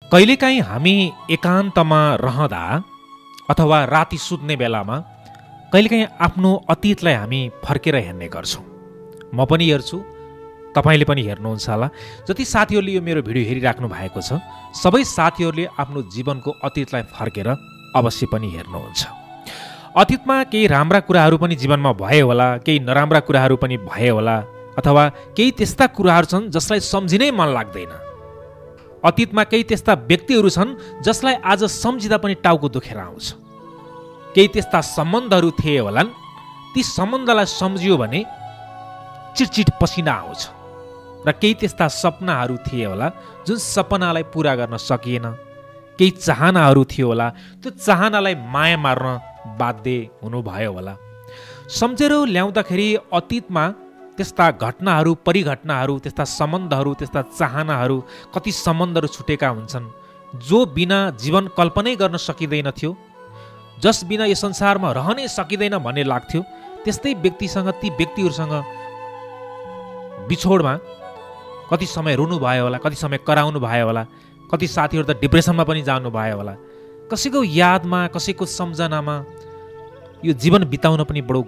कहिलेकाहीँ हामी एकान्तमा रहँदा अथवा राति सुत्ने बेलामा कहिलेकाहीँ आफ्नो अतीतलाई हामी फर्केर हेर्ने गर्छौँ। म पनि हेर्छु, तपाईँले पनि हेर्नुहुन्छ होला। जति साथीहरूले यो मेरो भिडियो हेरिराख्नु भएको छ, सबै साथीहरूले आफ्नो जीवनको अतीतलाई फर्केर अवश्य पनि हेर्नुहुन्छ। अतीतमा केही राम्रा कुराहरू पनि जीवनमा भए होला, केही नराम्रा कुराहरू पनि भए होला, अथवा केही त्यस्ता कुराहरू छन् जसलाई सम्झिनै मन लाग्दैन। अतीतमा केही त्यस्ता व्यक्तिहरू छन् जसलाई आज सम्झिँदा पनि टाउको दुखेर आउँछ। केही त्यस्ता सम्बन्धहरू थिए होलान्, ती सम्बन्धलाई सम्झियो भने चिटचिट पसिना आउँछ। र केही त्यस्ता सपनाहरू थिए होला जुन सपनालाई पुरा गर्न सकिएन। केही चाहनाहरू थियो होला, त्यो चाहनालाई माया मार्न बाध्य हुनुभयो होला। सम्झेर ल्याउँदाखेरि अतीतमा त्यस्ता घटनाहरू, परिघटनाहरू, त्यस्ता सम्बन्धहरू, त्यस्ता चाहनाहरू, कति सम्बन्धहरू छुटेका हुन्छन् जो बिना जीवन कल्पनै गर्न सकिँदैन थियो, जस बिना यो संसारमा रहनै सकिँदैन भन्ने लाग्थ्यो। त्यस्तै व्यक्तिसँग, ती व्यक्तिहरूसँग बिछोडमा कति समय रुनु भयो होला, कति समय कराउनु भयो होला, कति साथीहरू त डिप्रेसनमा पनि जानु भयो होला। कसैको यादमा, कसैको सम्झनामा यो जीवन बिताउन पनि बडो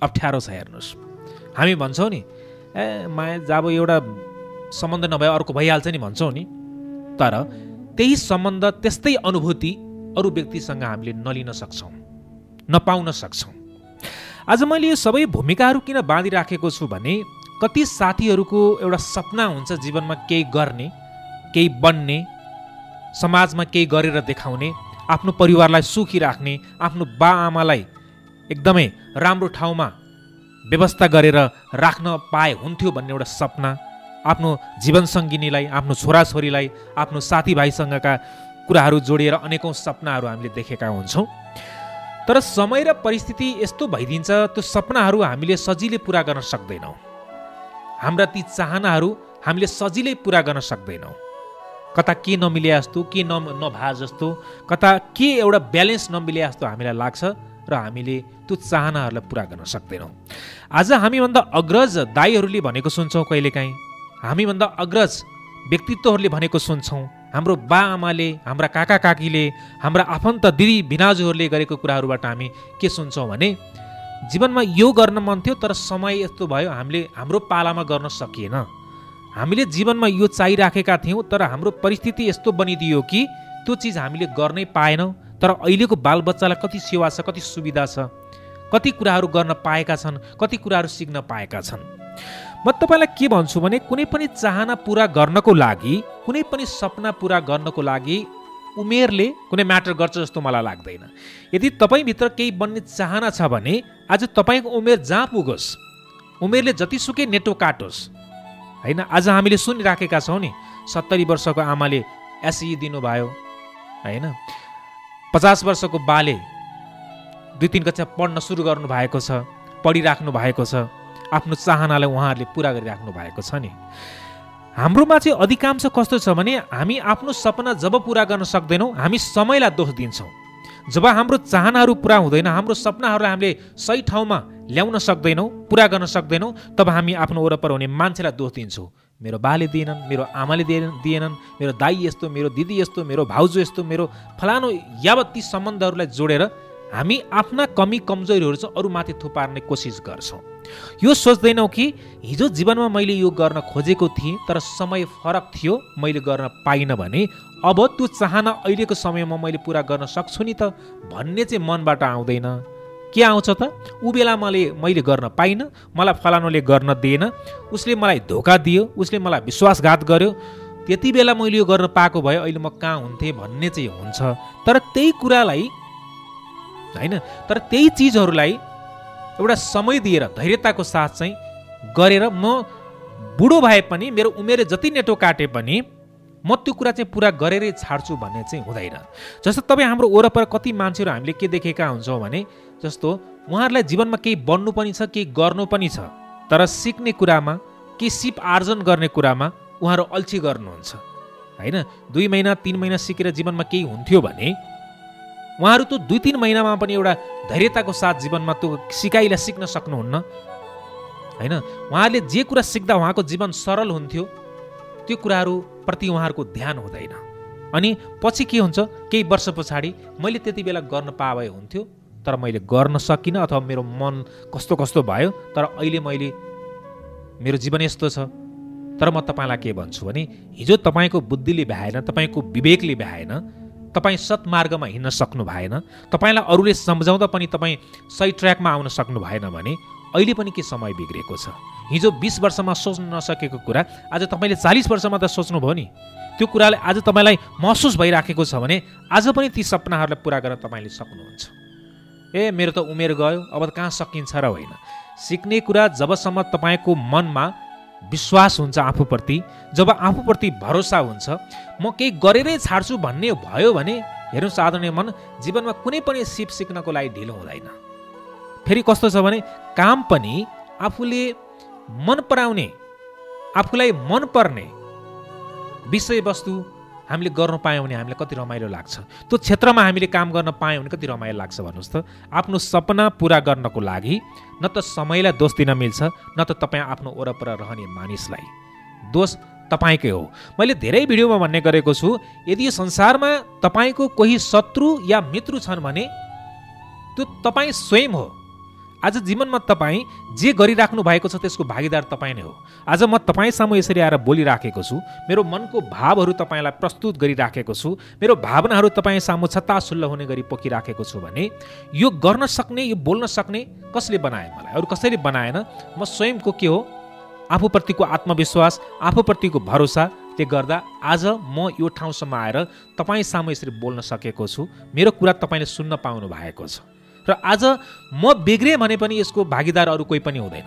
अप्ठ्यारो छ। हेर्नुहोस्, हामी भन्छौँ नि, माया जब एउटा सम्बन्ध नभए अर्को भइहाल्छ नि भन्छौँ नि, तर त्यही सम्बन्ध, त्यस्तै अनुभूति अरू व्यक्तिसँग हामीले नलिन सक्छौँ, नपाउन सक्छौँ। आज मैले यो सबै भूमिकाहरू किन बाँधिराखेको छु भने कति साथीहरूको एउटा सपना हुन्छ जीवनमा केही गर्ने, केही बन्ने, समाजमा केही गरेर देखाउने, आफ्नो परिवारलाई सुखी राख्ने, आफ्नो बाआमालाई एकदमै राम्रो ठाउँमा व्यवस्था गरेर राख्न पाए हुन्थ्यो भन्ने एउटा सपना, आफ्नो जीवनसङ्गिनीलाई, आफ्नो छोराछोरीलाई, आफ्नो साथीभाइसँगका कुराहरू जोडिएर अनेकौँ सपनाहरू हामीले देखेका हुन्छौँ। तर समय र परिस्थिति यस्तो भइदिन्छ, त्यो सपनाहरू हामीले सजिलै पुरा गर्न सक्दैनौँ। हाम्रा ती चाहनाहरू हामीले सजिलै पुरा गर्न सक्दैनौँ। कता के नमिले जस्तो, के नभए जस्तो, कता के एउटा ब्यालेन्स नमिले जस्तो हामीलाई लाग्छ र हामीले त्यो चाहनाहरूलाई पुरा गर्न सक्दैनौँ। आज हामीभन्दा अग्रज दाइहरूले भनेको सुन्छौँ, कहिलेकाहीँ हामीभन्दा अग्रज व्यक्तित्वहरूले भनेको सुन्छौँ, हाम्रो बाआमाले, हाम्रा काका काकीले, हाम्रा आफन्त दिदी भिनाजुहरूले गरेको कुराहरूबाट हामी के सुन्छौँ भने जीवनमा यो गर्न मन थियो तर समय यस्तो भयो, हामीले हाम्रो पालामा गर्न सकिएन। हामीले जीवनमा यो चाहिराखेका थियौँ तर हाम्रो परिस्थिति यस्तो बनिदियो कि त्यो चिज हामीले गर्नै पाएनौँ। तर अहिलेको बालबच्चालाई कति सेवा छ, कति सुविधा छ, कति कुराहरू गर्न पाएका छन्, कति कुराहरू सिक्न पाएका छन्। म तपाईँलाई के भन्छु भने कुनै पनि चाहना पुरा गर्नको लागि, कुनै पनि सपना पुरा गर्नको लागि उमेरले कुनै म्याटर गर्छ जस्तो मलाई लाग्दैन। यदि तपाईँभित्र केही बन्ने चाहना छ भने आज तपाईँको उमेर जहाँ पुगोस्, उमेरले जतिसुकै नेटो काटोस्, होइन। आज हामीले सुनिराखेका छौँ नि, 70 वर्षको आमाले एसई दिनुभयो, होइन। 50 वर्षको बाले 2-3 कक्षा पढ्न सुरु गर्नु भएको छ, पढिराख्नु भएको छ, आफ्नो चाहनालाई उहाँहरूले पुरा गरिराख्नु भएको छ नि। हाम्रोमा चाहिँ अधिकांश कस्तो छ भने हामी आफ्नो सपना जब पुरा गर्न सक्दैनौँ, हामी समयलाई दोष दिन्छौँ। जब हाम्रो चाहनाहरू पुरा हुँदैन, हाम्रो सपनाहरूलाई हामीले सही ठाउँमा ल्याउन सक्दैनौँ, पुरा गर्न सक्दैनौँ, तब हामी आफ्नो वरपर हुने मान्छेलाई दोष दिन्छौँ। मेरो बाले दिएनन्, मेरो आमाले दिएनन्, मेरो दाइ यस्तो, मेरो दिदी यस्तो, मेरो भाउजू यस्तो, मेरो फलानो, यावत ती सम्बन्धहरूलाई जोडेर हामी आफ्ना कमी कमजोरीहरू चाहिँ अरूमाथि थुपार्ने कोसिस गर्छौँ। यो सोच्दैनौँ कि हिजो जीवनमा मैले यो गर्न खोजेको थिएँ तर समय फरक थियो, मैले गर्न पाइनँ भने अब त्यो चाहना अहिलेको समयमा मैले पुरा गर्न सक्छु नि त भन्ने चाहिँ मनबाट आउँदैन। के आउँछ त, ऊ बेला मैले गर्न पाइनँ, मलाई फलानुले गर्न दिएन, उसले मलाई धोका दियो, उसले मलाई विश्वासघात गर्यो, त्यति बेला मैले यो गर्न पाएको भए अहिले म कहाँ हुन्थेँ भन्ने चाहिँ हुन्छ। तर त्यही कुरालाई, होइन, तर त्यही चिजहरूलाई एउटा समय दिएर धैर्यताको साथ चाहिँ गरेर म बुढो भए पनि, मेरो उमेरले जति नेटो काटे पनि म त्यो कुरा चाहिँ पुरा गरेरै छाड्छु भन्ने चाहिँ हुँदैन। जस्तो तपाईँ हाम्रो वरपर कति मान्छेहरू हामीले के देखेका हुन्छौँ भने जस्तो उहाँहरूलाई जीवनमा केही बन्नु पनि छ, केही गर्नु पनि छ, तर सिक्ने कुरामा, केही सिप आर्जन गर्ने कुरामा उहाँहरू अल्छी गर्नुहुन्छ, होइन। 2 महिना 3 महिना सिकेर जीवनमा केही हुन्थ्यो भने उहाँहरू त 2-3 महिनामा पनि एउटा धैर्यताको साथ जीवनमा त्यो सिकाइलाई सिक्न सक्नुहुन्न, होइन। उहाँहरूले जे कुरा सिक्दा उहाँको जीवन सरल हुन्थ्यो त्यो कुराहरू प्रति उहाँहरूको ध्यान हुँदैन। अनि पछि के हुन्छ, केही वर्ष पछाडि मैले त्यति बेला गर्न पाए हुन्थ्यो तर मैले गर्न सकिनँ, अथवा मेरो मन कस्तो कस्तो भयो, तर अहिले मेरो जीवन यस्तो छ। तर म तपाईँलाई के भन्छु भने हिजो तपाईँको बुद्धिले भ्याएन, तपाईँको विवेकले भ्याएन, तपाईँ सत्मार्गमा हिँड्न सक्नु भएन, तपाईँलाई अरूले सम्झाउँदा पनि तपाईँ सही ट्र्याकमा आउन सक्नु भएन भने अहिले पनि के समय बिग्रेको छ। हिजो 20 वर्षमा सोच्न नसकेको कुरा आज तपाईँले 40 वर्षमा त सोच्नुभयो नि। त्यो कुराले आज तपाईँलाई महसुस भइराखेको छ भने आज पनि ती सपनाहरूलाई पुरा गर्न तपाईँले सक्नुहुन्छ। मेरो त उमेर गयो, अब कहाँ सकिन्छ र होइन। सिक्ने कुरा जबसम्म तपाईँको मनमा विश्वास हुन्छ आफूप्रति, जब आफूप्रति भरोसा हुन्छ, म केही गरेरै छाड्छु भन्ने भयो भने हेर्नुहोस् आदरणीय मन, जीवनमा कुनै पनि सिप सिक्नको लागि ढिलो हुँदैन। फेरि कस्तो छ भने काम पनि आफूले मन पराउने, आफूलाई मनपर्ने विषयवस्तु हामीले गर्न पायौँ भने हामीलाई कति रमाइलो लाग्छ। त्यो क्षेत्रमा हामीले काम गर्न पायौँ भने कति रमाइलो लाग्छ भन्नुहोस् त। आफ्नो सपना पुरा गर्नको लागि न त समयलाई दोष दिन मिल्छ, न त तपाईँ आफ्नो वरपर रहने मानिसलाई। दोष तपाईँकै हो। मैले धेरै भिडियोमा भन्ने गरेको छु, यदि यो संसारमा तपाईँको कोही शत्रु या मित्र छन् भने त्यो तपाईँ स्वयं हो। आज जीवनमा तपाईँ जे गरिराख्नु भएको छ त्यसको भागीदार तपाईँ नै हो। आज म तपाईँ सामु यसरी आएर बोलिराखेको छु, मेरो मनको भावहरू तपाईँलाई प्रस्तुत गरिराखेको छु, मेरो भावनाहरू तपाईँ सामु छत्तासुल्ल हुने गरी पोखिराखेको छु भने यो गर्न सक्ने, यो बोल्न सक्ने कसले बनाए मलाई? अरू कसैले बनाएन। म स्वयंको के हो, आफूप्रतिको आत्मविश्वास, आफूप्रतिको भरोसाले गर्दा आज म यो ठाउँसम्म आएर तपाईँ सामु यसरी बोल्न सकेको छु। मेरो कुरा तपाईँले सुन्न पाउनु भएको छ र आज म बिग्रेँ भने पनि यसको भागीदार अरू कोही पनि हुँदैन,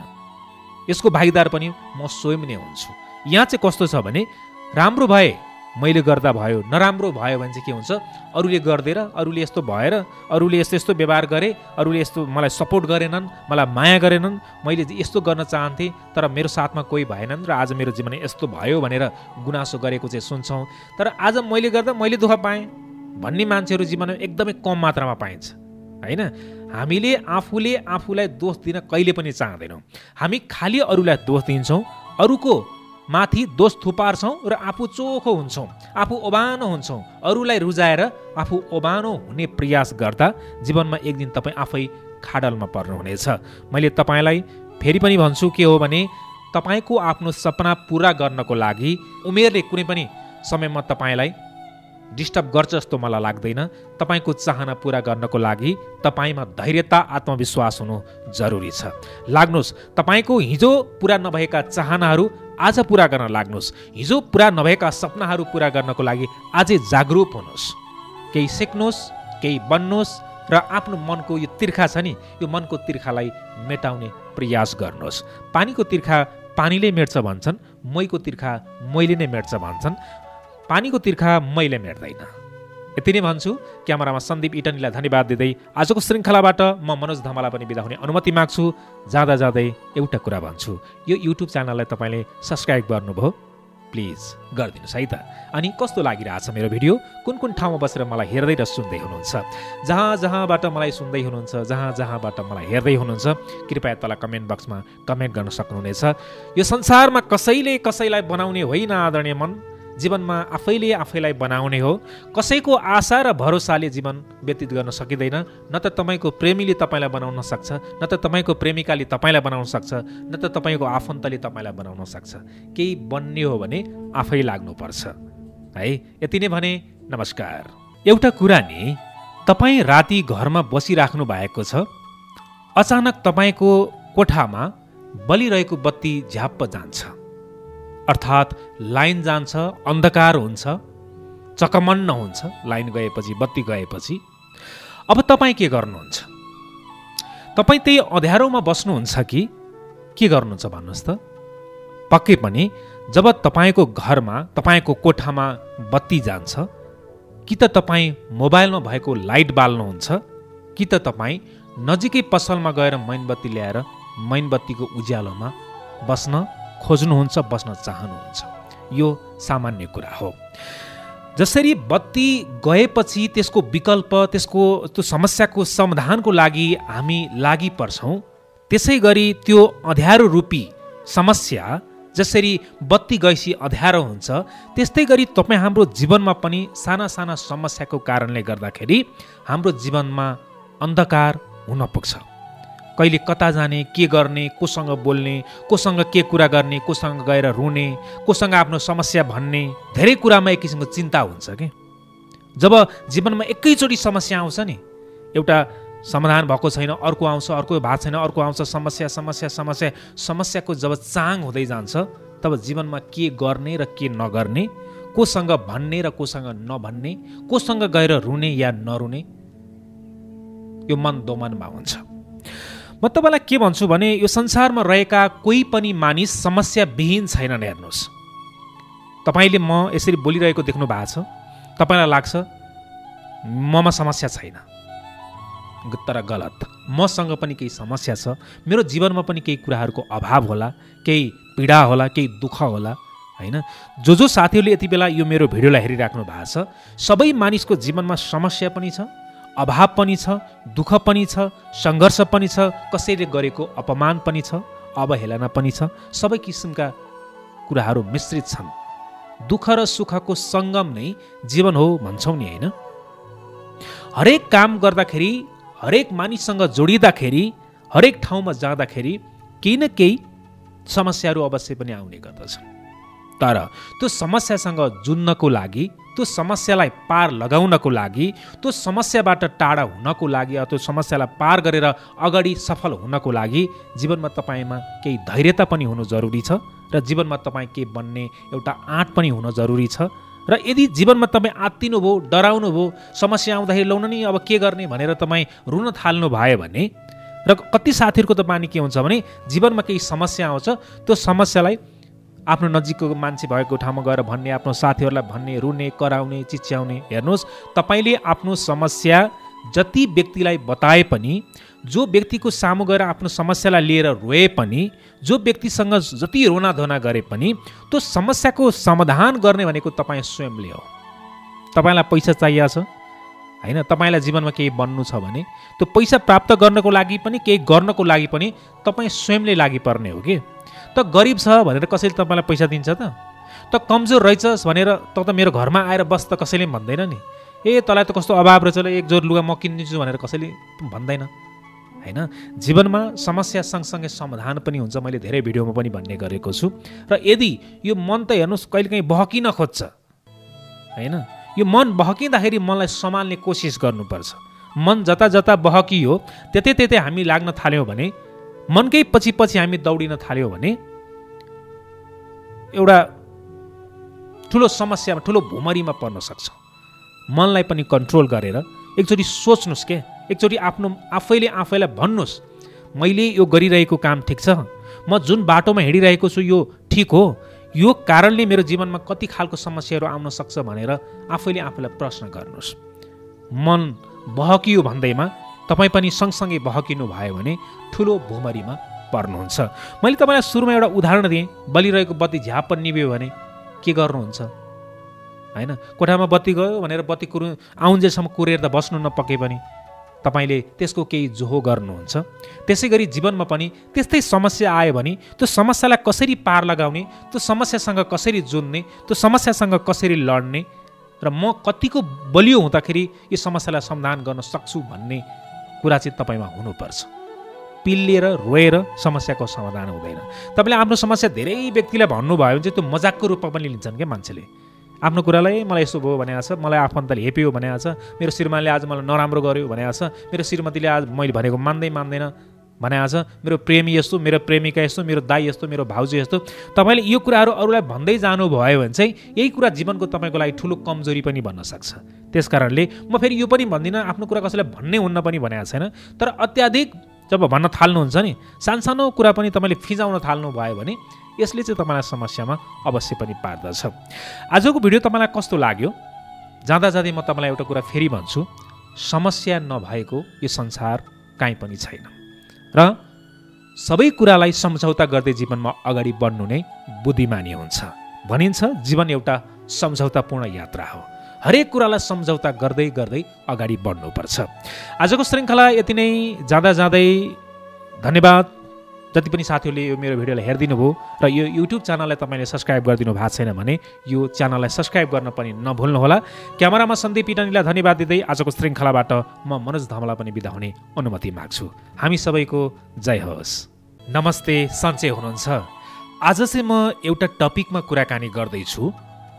यसको भागीदार पनि म स्वयं नै हुन्छु। यहाँ चाहिँ कस्तो छ भने राम्रो भए मैले गर्दा भयो, नराम्रो भयो भने चाहिँ के हुन्छ, अरूले गरिदिएर, अरूले यस्तो भएर, अरूले यस्तो यस्तो व्यवहार गरे, अरूले यस्तो मलाई सपोर्ट गरेनन्, मलाई माया गरेनन्, मैले यस्तो गर्न चाहन्थेँ तर मेरो साथमा कोही भएनन् र आज मेरो जीवन यस्तो भयो भनेर गुनासो गरेको चाहिँ सुन्छौँ। तर आज मैले गर्दा मैले दुःख पाएँ भन्ने मान्छेहरू जीवनमा एकदमै कम मात्रामा पाइन्छ होइन। हामीले आफूले आफूलाई दोष दिन कहिले पनि चाहँदैनौँ। हामी खालि अरूलाई दोष दिन्छौँ, अरूको माथि दोष थुपार्छौँ र आफू चोखो हुन्छौँ, आफू ओबानो हुन्छौँ। अरूलाई रुजाएर आफू ओबानो हुने प्रयास गर्दा जीवनमा एक दिन तपाईँ आफै खाडलमा पर्नुहुनेछ। मैले तपाईँलाई फेरि पनि भन्छु के हो भने तपाईँको आफ्नो सपना पुरा गर्नको लागि उमेरले कुनै पनि समयमा तपाईँलाई डिस्टर्ब गर्छ जस्तो मलाई लाग्दैन। तपाईँको चाहना पुरा गर्नको लागि तपाईँमा धैर्यता, आत्मविश्वास हुनु जरुरी छ। लाग्नुहोस्, तपाईँको हिजो पुरा नभएका चाहनाहरू आज पुरा गर्न लाग्नुहोस्। हिजो पुरा नभएका सपनाहरू पुरा गर्नको लागि आजै जागरुक हुनुहोस्, केही सिक्नुहोस्, केही बन्नुहोस् र आफ्नो मनको यो तिर्खा छ नि, यो मनको तिर्खालाई मेटाउने प्रयास गर्नुहोस्। पानीको तिर्खा पानीले मेट्छ भन्छन्, मैको तिर्खा मैले नै मेट्छ भन्छन्, पानीको तिर्खा मैले मेट्दैन। यति नै भन्छु। क्यामेरामा सन्दीप इटनीलाई धन्यवाद दिँदै आजको श्रृङ्खलाबाट म मनोज धमाला पनि बिदा हुने अनुमति माग्छु। जाँदा जाँदै एउटा कुरा भन्छु, यो युट्युब च्यानललाई तपाईँले सब्सक्राइब गर्नुभयो, प्लिज गरिदिनुहोस् है त। अनि कस्तो लागिरहेछ मेरो भिडियो, कुन कुन ठाउँमा बसेर मलाई हेर्दै र सुन्दै हुनुहुन्छ, जहाँ जहाँबाट मलाई सुन्दै हुनुहुन्छ, जहाँ जहाँबाट मलाई हेर्दै हुनुहुन्छ, कृपया तल कमेन्ट बक्समा कमेन्ट गर्न सक्नुहुनेछ। यो संसारमा कसैले कसैलाई बनाउने होइन आदरणीय मन, जीवनमा आफैले आफैलाई बनाउने हो। कसैको आशा र भरोसाले जीवन व्यतीत गर्न सकिँदैन। न त तपाईँको प्रेमीले तपाईँलाई बनाउन सक्छ, न त तपाईँको प्रेमिकाले तपाईँलाई बनाउन सक्छ, न त तपाईँको आफन्तले तपाईँलाई बनाउन सक्छ। केही बन्ने हो भने आफै लाग्नुपर्छ है। यति नै भने नमस्कार। एउटा कुरा नि, तपाईँ राति घरमा बसिराख्नु भएको छ, अचानक तपाईँको कोठामा बलिरहेको बत्ती झ्याप्प जान्छ, अर्थात् लाइन जान्छ, अन्धकार हुन्छ, चकमन्न हुन्छ। लाइन गएपछि, बत्ती गएपछि अब तपाईँ के गर्नुहुन्छ? तपाईँ त्यही अँध्यारोमा बस्नुहुन्छ कि के गर्नुहुन्छ भन्नुहोस् त? पक्कै पनि जब तपाईँको घरमा, तपाईँको कोठामा बत्ती जान्छ, कि त तपाईँ मोबाइलमा भएको लाइट बाल्नुहुन्छ, कि त तपाईँ नजिकै पसलमा गएर मैनबत्ती ल्याएर मैनबत्तीको उज्यालोमा बस्न खोज्नुहुन्छ, बस्न चाहनुहुन्छ। यो सामान्य कुरा हो। जसरी बत्ती गएपछि त्यसको विकल्प, त्यो समस्याको समाधानको लागि हामी लागि पर्छौँ, त्यसै गरी त्यो अँध्यारो रूपी समस्या जसरी बत्ती गएपछि अँध्यारो हुन्छ, त्यस्तै गरी तपाईँ हाम्रो जीवनमा पनि साना साना समस्याको कारणले गर्दाखेरि हाम्रो जीवनमा अन्धकार हुन पुग्छ। कहिले कता जाने, के गर्ने, कोसँग बोल्ने, कोसँग के कुरा गर्ने, कोसँग गएर रुने, कोसँग आफ्नो समस्या भन्ने, धेरै कुरामा एक किसिमको चिन्ता हुन्छ कि। जब जीवनमा एकैचोटि समस्या आउँछ नि, एउटा समाधान भएको छैन, अर्को आउँछ, अर्को भएको छैन, अर्को आउँछ, समस्या समस्या समस्या समस्याको जब चाङ हुँदै जान्छ, तब जीवनमा के गर्ने र के नगर्ने, कोसँग भन्ने र कोसँग नभन्ने, कोसँग गएर रुने या नरुने, यो मन दोमनमा हुन्छ। म तपाईँलाई के भन्छु भने यो संसारमा रहेका कोही पनि मानिस समस्याविहीन छैनन्। हेर्नुहोस्, तपाईँले म यसरी बोलिरहेको देख्नु भएको छ, तपाईँलाई लाग्छ ममा समस्या छैन, तर गलत। मसँग पनि केही समस्या छ, मेरो जीवनमा पनि केही कुराहरूको अभाव होला, केही पीडा होला, केही दुःख होला, होइन? जो साथीहरूले यति बेला यो मेरो भिडियोलाई हेरिराख्नु भएको छ, सबै मानिसको जीवनमा समस्या पनि छ, अभाव पनि छ, दुःख पनि छ, सङ्घर्ष पनि छ, कसैले गरेको अपमान पनि छ, अवहेलना पनि छ, सबै किसिमका कुराहरू मिश्रित छन्। दुःख र सुखको सङ्गम नै जीवन हो भन्छौँ नि, होइन? हरेक काम गर्दाखेरि, हरेक मानिससँग जोडिँदाखेरि, हरेक ठाउँमा जाँदाखेरि केही न केही समस्याहरू अवश्य पनि आउने गर्दछन्। तर त्यो समस्यासँग जुझ्नको लागि, त्यो समस्यालाई पार लगाउनको लागि, त्यो समस्याबाट टाढा हुनको लागि, त्यो समस्यालाई पार गरेर अगाडि सफल हुनको लागि जीवनमा तपाईँमा केही धैर्यता पनि हुनु जरुरी छ र जीवनमा तपाईँ के बन्ने एउटा आँट पनि हुन जरुरी छ। र यदि जीवनमा तपाईँ आत्तिनु भयो, डराउनु भयो, समस्या आउँदाखेरि लौन नि अब के गर्ने भनेर तपाईँ रुन थाल्नु भयो भने, र कति साथीहरूको त बानी के हुन्छ भने जीवनमा केही समस्या आउँछ, त्यो समस्यालाई आफ्नो नजिकको मान्छे भएको ठाउँमा गएर भन्ने, आफ्नो साथीहरूलाई भन्ने, रुने, कराउने, चिच्याउने। हेर्नुहोस्, तपाईँले आफ्नो समस्या जति व्यक्तिलाई बताए पनि, जो व्यक्तिको सामु गएर आफ्नो समस्यालाई लिएर रोए पनि, जो व्यक्तिसँग जति रोनाधोना गरे पनि, त्यो समस्याको समाधान गर्ने भनेको तपाईँ स्वयंले हो। तपाईँलाई पैसा चाहिएको छ, होइन? तपाईँलाई जीवनमा केही बन्नु छ भने त्यो पैसा प्राप्त गर्नको लागि पनि, केही गर्नको लागि पनि तपाईँ स्वयंले लागि पर्ने हो कि। त गरिब छ भनेर कसैले तपाईँलाई पैसा दिन्छ त? त कमजोर रहेछस् भनेर त मेरो घरमा आएर बस त कसैले भन्दैन नि। ए तँलाई त कस्तो अभाव रहेछ, एक जोर लुगा म किनिदिन्छु भनेर कसैले भन्दैन, होइन? जीवनमा समस्या सँगसँगै समाधान पनि हुन्छ, मैले धेरै भिडियोमा पनि भन्ने गरेको छु। र यदि यो मन त हेर्नुहोस् कहिलेकाहीँ बहकिन खोज्छ, होइन? यो मन बहकिँदाखेरि मनलाई सम्हाल्ने कोसिस गर्नुपर्छ। मन जता जता बहकियो त्यतै त्यतै हामी लाग्न थाल्यौँ भने, मनकै पछि पछि हामी दौडिन थाल्यौँ भने एउटा ठुलो समस्यामा, ठुलो भुमरीमा पर्न सक्छौँ। मनलाई पनि कन्ट्रोल गरेर एकचोटि सोच्नुहोस् के, एकचोटि आफैलाई भन्नुहोस्, मैले यो गरिरहेको काम ठिक छ, म जुन बाटोमा हिँडिरहेको छु यो ठिक हो, यो कारणले मेरो जीवनमा कति खालको समस्याहरू आउन सक्छ भनेर आफैलाई प्रश्न गर्नुहोस्। मन बहकियो भन्दैमा तपाईँ पनि सँगसँगै बहकिनु भयो भने ठुलो भुमरीमा पर्नुहुन्छ। मैले तपाईँलाई सुरुमा एउटा उदाहरण दिएँ, बलिरहेको बत्ती झ्याप निभ्यो भने के गर्नुहुन्छ, होइन? कोठामा बत्ती गयो भनेर बत्ती आउन्जेलसम्म कुरेर त बस्नु नपके पनि तपाईँले त्यसको केही जोहो गर्नुहुन्छ। त्यसै गरी जीवनमा पनि त्यस्तै समस्या आयो भने त्यो समस्यालाई कसरी पार लगाउने, त्यो समस्यासँग कसरी जुझ्ने, त्यो समस्यासँग कसरी लड्ने, र म कतिको बलियो हुँदाखेरि यो समस्यालाई समाधान गर्न सक्छु भन्ने कुरा चाहिँ तपाईँमा हुनुपर्छ। पिल्लिएर रोएर समस्याको समाधान हुँदैन। तपाईँले आफ्नो समस्या धेरै व्यक्तिलाई भन्नुभयो भने चाहिँ त्यो मजाकको रूपमा पनि लिन्छन् क्या मान्छेले। आफ्नो कुरालाई मलाई यस्तो भयो भनेको छ, मलाई आफन्तले हेप्यो भनेको छ, मेरो श्रीमानले आज मलाई नराम्रो गर्यो भनेको छ, मेरो श्रीमतीले आज मैले भनेको मान्दैन भनेको छ, मेरो प्रेमी यस्तो, मेरो प्रेमिका यस्तो, मेरो दाइ यस्तो, मेरो भाउजू यस्तो। तपाईँले यो कुराहरू अरूलाई भन्दै जानुभयो भने चाहिँ यही कुरा जीवनको तपाईँको लागि ठुलो कमजोरी पनि बन्न सक्छ। त्यस कारणले म फेरि यो पनि भन्दिनँ आफ्नो कुरा कसैलाई भन्नै हुन्न पनि भनेको छैन, तर अत्याधिक जब भन्न थाल्नुहुन्छ नि, सानो कुरा पनि तपाईँले फिजाउन थाल्नु भयो भने यसले चाहिँ तपाईँलाई समस्यामा अवश्य पनि पार्दछ। आजको भिडियो तपाईँलाई कस्तो लाग्यो? जाँदा जाँदै म तपाईँलाई एउटा कुरा फेरि भन्छु, समस्या नभएको यो संसार काहीँ पनि छैन र सबै कुरालाई सम्झौता गर्दै जीवनमा अगाडि बढ्नु नै बुद्धिमानी हुन्छ। भनिन्छ जीवन एउटा सम्झौतापूर्ण यात्रा हो, हरेक कुरालाई सम्झौता गर्दै गर्दै अगाडि बढ्नुपर्छ। आजको श्रृङ्खला यति नै। जाँदा जाँदै धन्यवाद। जति पनि साथीहरूले यो मेरो भिडियोलाई हेरिदिनु भयो र यो युट्युब च्यानललाई तपाईँले सब्सक्राइब गरिदिनु भएको छैन भने यो च्यानललाई सब्सक्राइब गर्न पनि नभुल्नुहोला। क्यामेरामा सन्दीप पिटानीलाई धन्यवाद दिँदै आजको श्रृङ्खलाबाट म मनोज धमला पनि बिदा हुने अनुमति माग्छु। हामी सबैको जय होस्। नमस्ते, सन्चै हुनुहुन्छ? आज चाहिँ म एउटा टपिकमा कुराकानी गर्दैछु,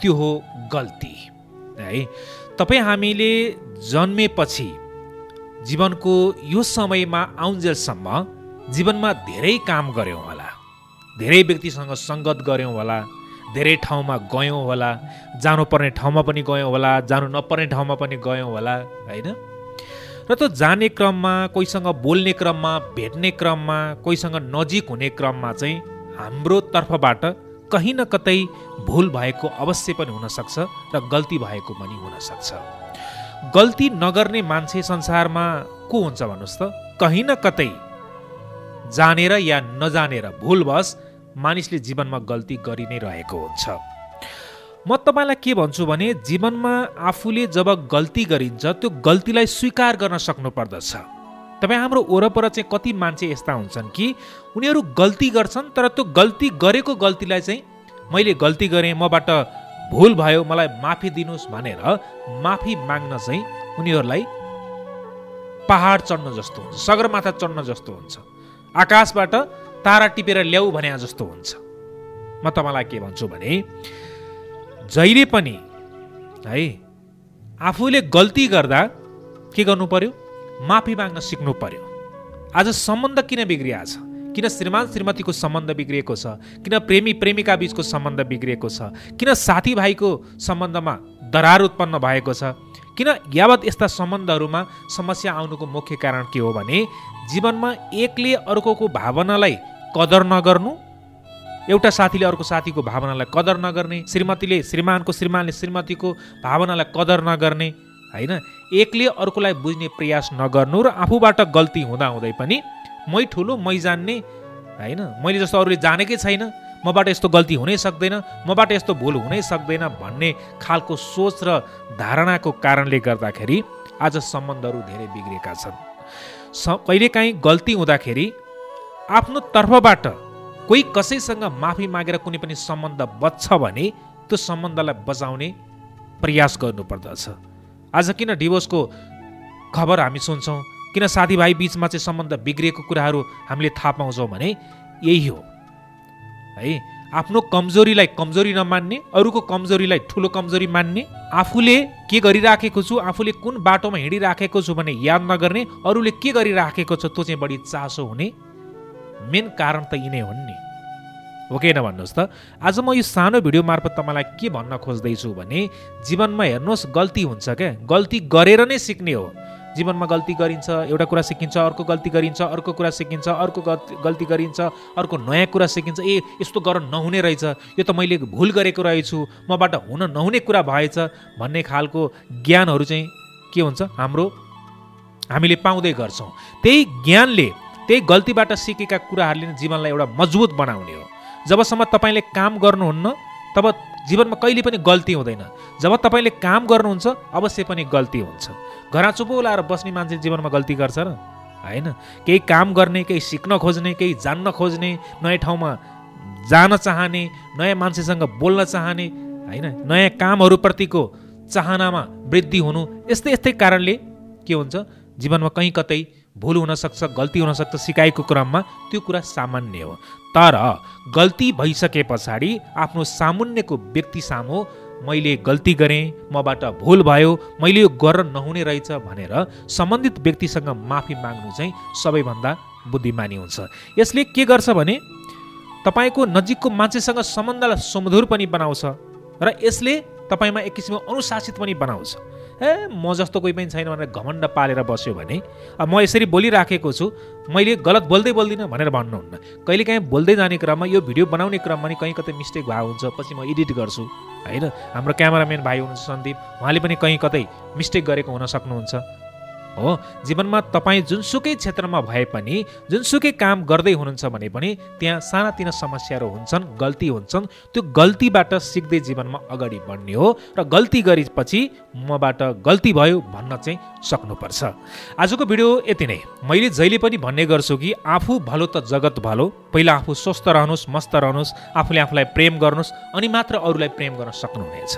त्यो हो गल्ती है। तपाईँ हामीले जन्मेपछि जीवनको यो समयमा आउन्जेलसम्म जीवनमा धेरै काम गऱ्यौँ होला, धेरै व्यक्तिसँग सङ्गत गऱ्यौँ होला, धेरै ठाउँमा गयौँ होला, जानुपर्ने ठाउँमा पनि गयौँ होला, जानु नपर्ने ठाउँमा पनि गयौँ होला होइन। र त्यो जाने क्रममा, कोहीसँग बोल्ने क्रममा, भेट्ने क्रममा, कोहीसँग नजिक हुने क्रममा चाहिँ हाम्रो तर्फबाट कहीँ न कतै भुल भएको अवश्य पनि हुनसक्छ र गल्ती भएको पनि हुनसक्छ। गल्ती नगर्ने मान्छे संसारमा को हुन्छ भन्नुहोस् त? कहीँ न कतै जानेर या नजानेर भुलवश मानिसले जीवनमा गल्ती गरि नै रहेको हुन्छ। म तपाईँलाई के भन्छु भने जीवनमा आफूले जब गल्ती गरिन्छ त्यो गल्तीलाई स्वीकार गर्न सक्नु पर्दछ। तपाईँ हाम्रो वरपर चाहिँ कति मान्छे यस्ता हुन्छन् कि उनीहरू गल्ती गर्छन् तर त्यो गल्ती गरेको गल्तीलाई चाहिँ मैले गल्ती गरेँ, मबाट भुल भयो, मलाई माफी दिनुहोस् भनेर माफी माग्न चाहिँ उनीहरूलाई पहाड चढ्न जस्तो हुन्छ, सगरमाथा चढ्न जस्तो हुन्छ, आकाशबाट तारा टिपेर ल्याऊ भने जस्तो हुन्छ। म तपाईँलाई के भन्छु भने जहिले पनि है आफूले गल्ती गर्दा के गर्नु पर्यो? माफी माग्न सिक्नु पर्यो। आज सम्बन्ध किन बिग्रिएको छ? किन श्रीमान श्रीमतीको सम्बन्ध बिग्रिएको छ? किन प्रेमी प्रेमिका बीचको सम्बन्ध बिग्रिएको छ? किन साथीभाइको सम्बन्धमा दरार उत्पन्न भएको छ? किन यावत यस्ता सम्बन्धहरूमा समस्या आउनुको मुख्य कारण के हो भने जीवनमा एकले अर्कोको भावनालाई कदर नगर्नु, एउटा साथीले अर्को साथीको भावनालाई कदर नगर्ने, श्रीमतीले श्रीमानको श्रीमानले श्रीमतीको भावनालाई कदर नगर्ने होइन, एकले अर्कोलाई बुझ्ने प्रयास नगर्नु र आफूबाट गल्ती हुँदाहुँदै पनि मै ठुलो मै जान्ने होइन, मैले जस्तो अरूले जानेकै छैन, मबाट यस्तो गल्ती हुनै सक्दैन, मबाट यस्तो भुल हुनै सक्दैन भन्ने खालको सोच र धारणाको कारणले गर्दाखेरि आज सम्बन्धहरू धेरै बिग्रेका छन्। कहिलेकाहीँ गल्ती हुँदाखेरि आफ्नो तर्फबाट कोही कसैसँग माफी मागेर कुनै पनि सम्बन्ध बच्छ भने त्यो सम्बन्धलाई बचाउने प्रयास गर्नुपर्दछ। आज किन डिभोर्सको खबर हामी सुन्छौँ, किन साथीभाइ बीचमा चाहिँ सम्बन्ध बिग्रिएको कुराहरू हामीले थाहा पाउँछौँ भने यही हो है। आफ्नो कमजोरीलाई कमजोरी नमान्ने, अरूको कमजोरीलाई ठुलो कमजोरी मान्ने, आफूले के गरिराखेको छु, आफूले कुन बाटोमा हिँडिराखेको छु भने याद नगर्ने, अरूले के गरिराखेको छ त्यो चाहिँ बढी चासो हुने मेन कारण त यिनै हुन् नि, हो कि न भन्नुहोस् त। आज म यो सानो भिडियो मार्फत तपाईँलाई के भन्न खोज्दैछु भने जीवनमा हेर्नुहोस् गल्ती हुन्छ क्या, गल्ती गरेर नै सिक्ने हो। जीवनमा गल्ती गरिन्छ, एउटा कुरा सिकिन्छ, अर्को गल्ती गरिन्छ, अर्को कुरा सिकिन्छ, अर्को गल्ती गरिन्छ, अर्को नयाँ कुरा सिकिन्छ। ए यस्तो गर नहुने रहेछ, यो त मैले भुल गरेको रहेछु, मबाट हुन नहुने कुरा भएछ भन्ने खालको ज्ञानहरू चाहिँ के हुन्छ हामीले पाउँदै गर्छौँ। त्यही ज्ञानले, त्यही गल्तीबाट सिकेका कुराहरूले नै जीवनलाई एउटा मजबुत बनाउने हो। जबसम्म तपाईँले काम गर्नुहुन्न तब जीवनमा कहिले पनि गल्ती हुँदैन। जब तपाईँले काम गर्नुहुन्छ अवश्य पनि गल्ती हुन्छ। घरा चुपो लाएर बस्ने मान्छे जीवनमा गल्ती गर्छ र होइन? केही काम गर्ने, केही सिक्न खोज्ने, केही जान्न खोज्ने, नयाँ ठाउँमा जान चाहने, नयाँ मान्छेसँग बोल्न चाहने होइन, नयाँ कामहरूप्रतिको चाहनामा वृद्धि हुनु, यस्तै यस्तै कारणले के हुन्छ जीवनमा कहीँ कतै भुल हुनसक्छ, गल्ती हुनसक्छ। सिकाइको क्रममा त्यो कुरा सामान्य हो। तर गल्ती भइसके पछाडि आफ्नो सामुन्नेको व्यक्ति सामु मैले गल्ती गरेँ, मबाट भुल भयो, मैले यो गर्न नहुने रहेछ भनेर सम्बन्धित व्यक्तिसँग माफी माग्नु चाहिँ सबैभन्दा बुद्धिमानी हुन्छ। यसले के गर्छ भने तपाईँको नजिकको मान्छेसँग सम्बन्धलाई सुमधुर पनि बनाउँछ र यसले तपाईँमा एक किसिमको अनुशासित पनि बनाउँछ। म जस्तो कोही पनि छैन भनेर घमण्ड पालेर बस्यो भने म यसरी बोलिराखेको छु, मैले गलत बोल्दिनँ भनेर भन्नुहुन्न। कहिलेकाहीँ बोल्दै जाने क्रममा, यो भिडियो बनाउने क्रममा नि कहीँ कतै मिस्टेक भएको हुन्छ, पछि म एडिट गर्छु होइन। हाम्रो क्यामेराम्यान भाइ हुनुहुन्छ सन्दीप, उहाँले पनि कहीँ कतै मिस्टेक गरेको हुन सक्नुहुन्छ हो। जीवनमा तपाईँ जुनसुकै क्षेत्रमा भए पनि, जुनसुकै काम गर्दै हुनुहुन्छ भने पनि त्यहाँ सानातिना समस्याहरू हुन्छन्, गल्ती हुन्छन्। त्यो गल्तीबाट सिक्दै जीवनमा अगाडि बढ्ने हो र गल्ती गरेपछि मबाट गल्ती भयो भन्न चाहिँ सक्नुपर्छ। आजको भिडियो यति नै। मैले जहिले पनि भन्ने गर्छु कि आफू भलो त जगत भलो। पहिला आफू स्वस्थ रहनुहोस्, मस्त रहनुहोस्, आफूले आफूलाई प्रेम गर्नुहोस्, अनि मात्र अरूलाई प्रेम गर्न सक्नुहुनेछ।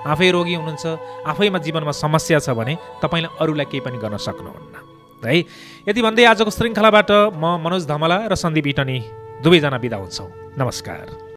आफै रोगी हुनुहुन्छ, आफैमा जीवनमा समस्या छ भने तपाईँले अरूलाई केही पनि गर्न सक्नुहुन्न है। यति भन्दै आजको श्रृङ्खलाबाट म मनोज धमला र सन्दीप इटनी दुवैजना बिदा हुन्छौँ। नमस्कार।